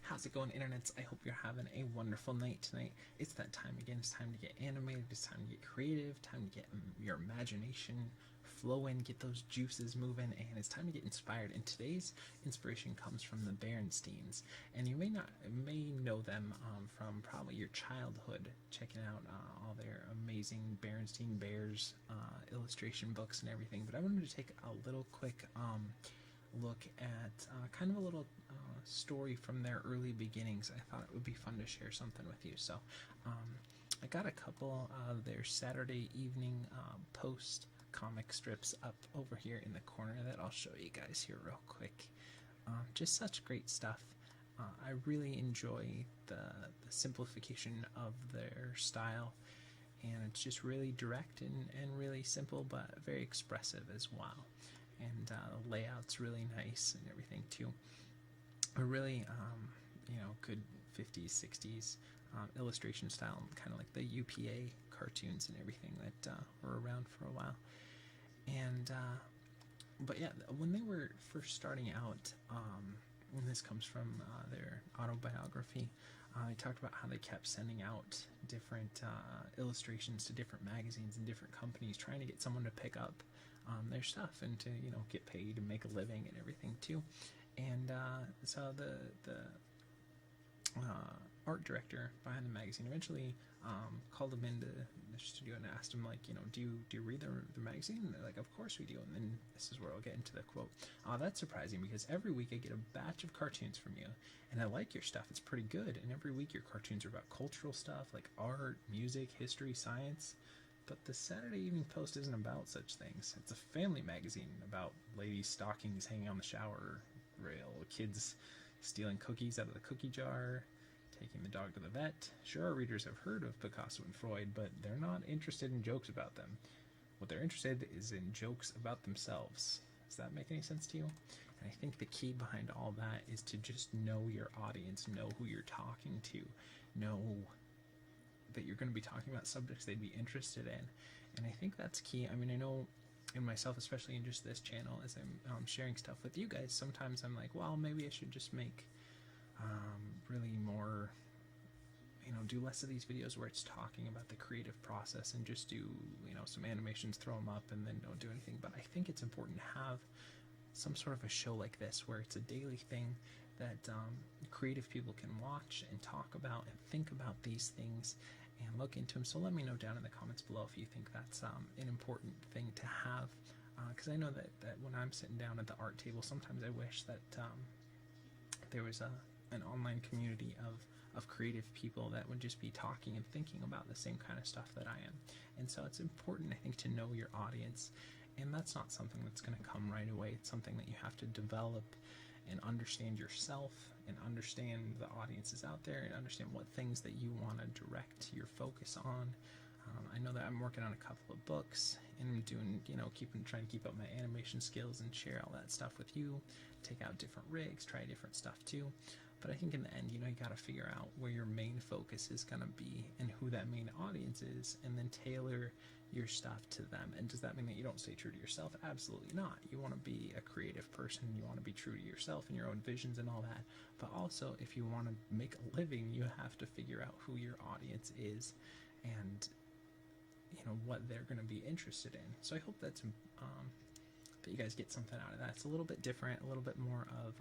How's it going, internets? I hope you're having a wonderful night tonight. It's that time again. It's time to get animated. It's time to get creative. Time to get your imagination flowing, get those juices moving, and it's time to get inspired. And today's inspiration comes from the Berensteins, and you may know them from probably your childhood, checking out all their amazing Berenstein Bears illustration books and everything. But I wanted to take a little quick look at kind of a little story from their early beginnings. I thought it would be fun to share something with you. So I got a couple of their Saturday evening post comic strips up over here in the corner that I'll show you guys here real quick. Just such great stuff. I really enjoy the simplification of their style, and it's just really direct and really simple, but very expressive as well. And the layout's really nice and everything too. A really, good 50s, 60s illustration style, kind of like the UPA cartoons and everything that were around for a while. And, but yeah, when they were first starting out, when this comes from their autobiography, they talked about how they kept sending out different illustrations to different magazines and different companies, trying to get someone to pick up their stuff and to get paid and make a living and everything too. And so the art director behind the magazine eventually called him into the studio and asked him, like, do you read the magazine? And they're like, of course we do. And then this is where I'll get into the quote. That's surprising, because every week I get a batch of cartoons from you, and I like your stuff. It's pretty good. And every week your cartoons are about cultural stuff like art, music, history, science. But the Saturday Evening Post isn't about such things. It's a family magazine about ladies' stockings hanging on the shower rail, kids stealing cookies out of the cookie jar, taking the dog to the vet. Sure, our readers have heard of Picasso and Freud, but they're not interested in jokes about them. What they're interested in is in jokes about themselves. Does that make any sense to you? And I think the key behind all that is to just know your audience, know who you're talking to, know that you're going to be talking about subjects they'd be interested in. And I think that's key. I mean, I know in myself, especially in just this channel, as I'm sharing stuff with you guys, sometimes I'm like, well, maybe I should just make really more, do less of these videos where it's talking about the creative process and just do, some animations, throw them up, and then don't do anything. But I think it's important to have some sort of a show like this where it's a daily thing that creative people can watch and talk about and think about these things and look into them. So let me know down in the comments below if you think that's an important thing to have, because I know that when I'm sitting down at the art table, sometimes I wish that there was an online community of creative people that would just be talking and thinking about the same kind of stuff that I am. And so it's important, I think, to know your audience, and that's not something that's going to come right away. It's something that you have to develop and understand yourself and understand the audiences out there and understand what things that you want to direct your focus on. I know that I'm working on a couple of books, and I'm doing, trying to keep up my animation skills and share all that stuff with you, take out different rigs, try different stuff too. But I think in the end, you got to figure out where your main focus is going to be and who that main audience is, and then tailor your stuff to them. And does that mean that you don't stay true to yourself? Absolutely not. You want to be a creative person. You want to be true to yourself and your own visions and all that. But also, if you want to make a living, you have to figure out who your audience is and what they're going to be interested in. So I hope that's that you guys get something out of that. It's a little bit different, a little bit more of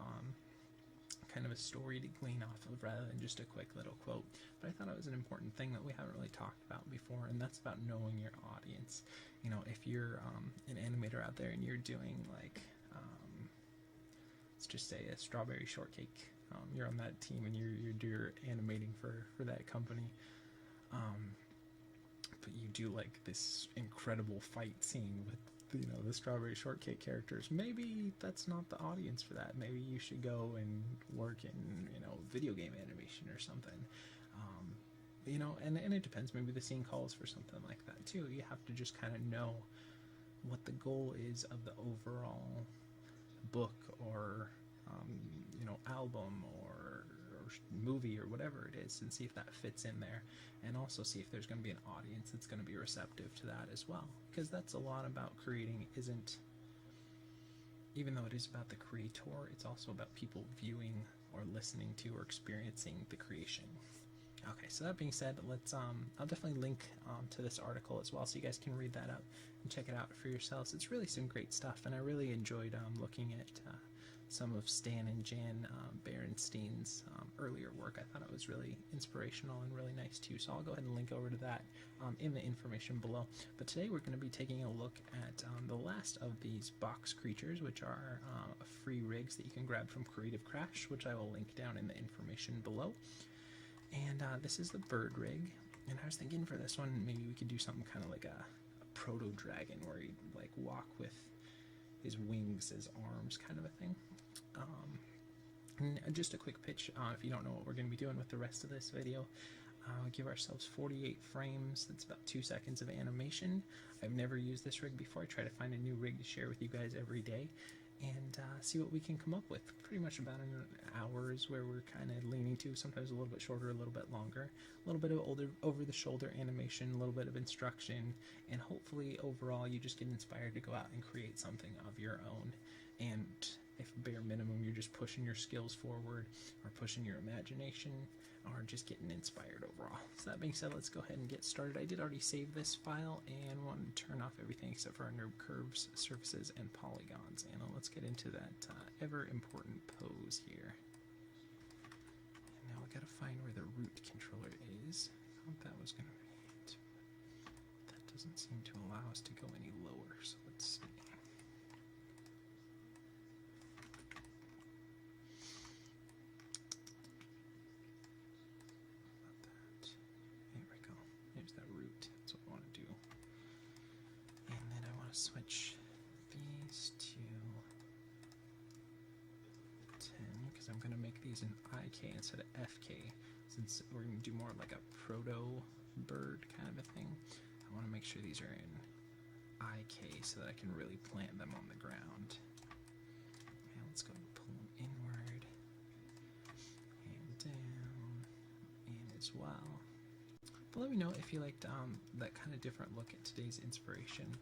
kind of a story to glean off of rather than just a quick little quote. But I thought it was an important thing that we haven't really talked about before, and that's about knowing your audience. If you're an animator out there and you're doing, like, let's just say a strawberry shortcake, you're on that team and you're animating for that company, but you do like this incredible fight scene with the strawberry shortcake characters. Maybe that's not the audience for that. Maybe you should go and work in video game animation or something. And it depends. Maybe the scene calls for something like that too. You have to just kind of know what the goal is of the overall book or album or movie or whatever it is, and see if that fits in there, and also see if there's going to be an audience that's going to be receptive to that as well, because that's a lot about creating. Isn't, even though it is about the creator, it's also about people viewing or listening to or experiencing the creation. Okay, so that being said, let's I'll definitely link to this article as well, so you guys can read that up and check it out for yourselves. It's really some great stuff, and I really enjoyed looking at some of Stan and Jan Berenstein's earlier work. I thought it was really inspirational and really nice too, so I'll go ahead and link over to that in the information below. But today we're going to be taking a look at the last of these box creatures, which are free rigs that you can grab from Creative Crash, which I will link down in the information below. And this is the bird rig, and I was thinking for this one maybe we could do something kind of like a proto-dragon, where he'd like walk with his wings as arms, kind of a thing. And just a quick pitch, if you don't know what we're going to be doing with the rest of this video, give ourselves 48 frames. That's about 2 seconds of animation. I've never used this rig before. I try to find a new rig to share with you guys every day, and see what we can come up with. Pretty much about an hour is where we're kind of leaning to, sometimes a little bit shorter, a little bit longer, a little bit of over-the-shoulder animation, a little bit of instruction, and hopefully overall you just get inspired to go out and create something of your own. And if bare minimum you're just pushing your skills forward, or pushing your imagination, or just getting inspired overall. So that being said, let's go ahead and get started. I did already save this file and wanted to turn off everything except for our nerd curves, surfaces, and polygons. And let's get into that ever important pose here. And now we gotta find where the root controller is. I thought that was gonna be it. That doesn't seem to allow us to go any lower, so let's see. Switch these to 10 because I'm going to make these in IK instead of FK, since we're going to do more like a proto bird kind of a thing. I want to make sure these are in IK so that I can really plant them on the ground. Okay, let's go and pull them inward and down and as well. But let me know if you liked that kind of different look at today's inspiration.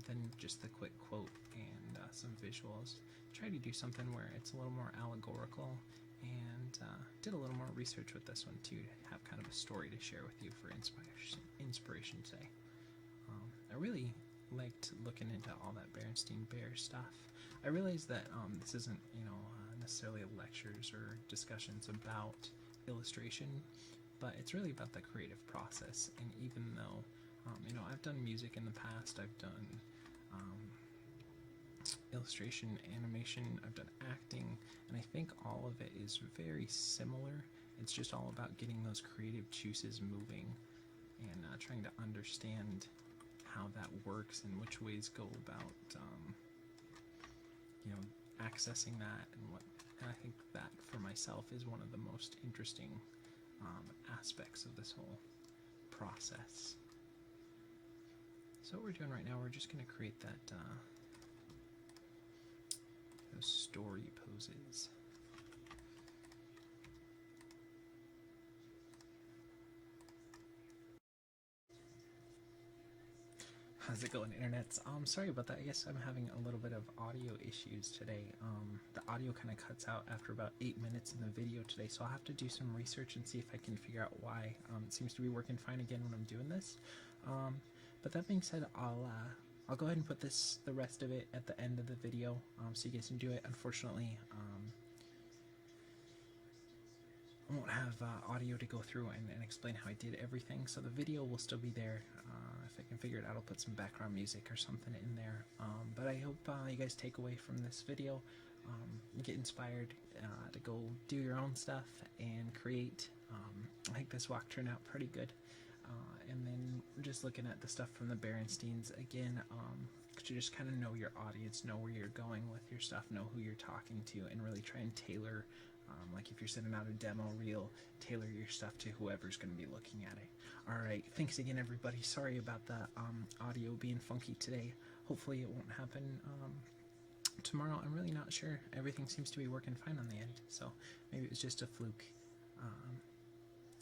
Than just the quick quote and some visuals. Try to do something where it's a little more allegorical, and did a little more research with this one too, to have kind of a story to share with you for inspiration today. I really liked looking into all that Berenstein Bear stuff. I realized that this isn't, necessarily lectures or discussions about illustration, but it's really about the creative process. And even though I've done music in the past, I've done illustration, animation, I've done acting, and I think all of it is very similar. It's just all about getting those creative juices moving and trying to understand how that works and which ways go about, accessing that, and I think that for myself is one of the most interesting aspects of this whole process. So what we're doing right now, we're just going to create that those story poses. How's it going, internets? Sorry about that. I guess I'm having a little bit of audio issues today. The audio kind of cuts out after about 8 minutes in the video today, so I'll have to do some research and see if I can figure out why. It seems to be working fine again when I'm doing this. But that being said, I'll go ahead and put the rest of it at the end of the video, so you guys can do it. Unfortunately, I won't have audio to go through and explain how I did everything, so the video will still be there. If I can figure it out, I'll put some background music or something in there. But I hope you guys take away from this video, get inspired to go do your own stuff and create. I think this walk turned out pretty good. And then just looking at the stuff from the Berensteins again, to just kind of know your audience, know where you're going with your stuff, know who you're talking to, and really try and tailor, like if you're sending out a demo reel, tailor your stuff to whoever's going to be looking at it. Alright, thanks again everybody. Sorry about the audio being funky today. Hopefully it won't happen tomorrow. I'm really not sure. Everything seems to be working fine on the end, so maybe it was just a fluke.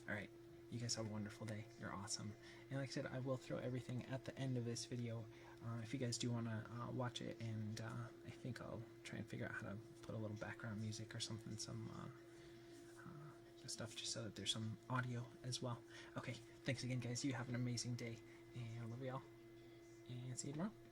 Alright. You guys have a wonderful day. You're awesome. And like I said, I will throw everything at the end of this video if you guys do want to watch it, and I think I'll try and figure out how to put a little background music or something, some of stuff just so that there's some audio as well. Okay, thanks again, guys. You have an amazing day, and I love y'all, and see you tomorrow.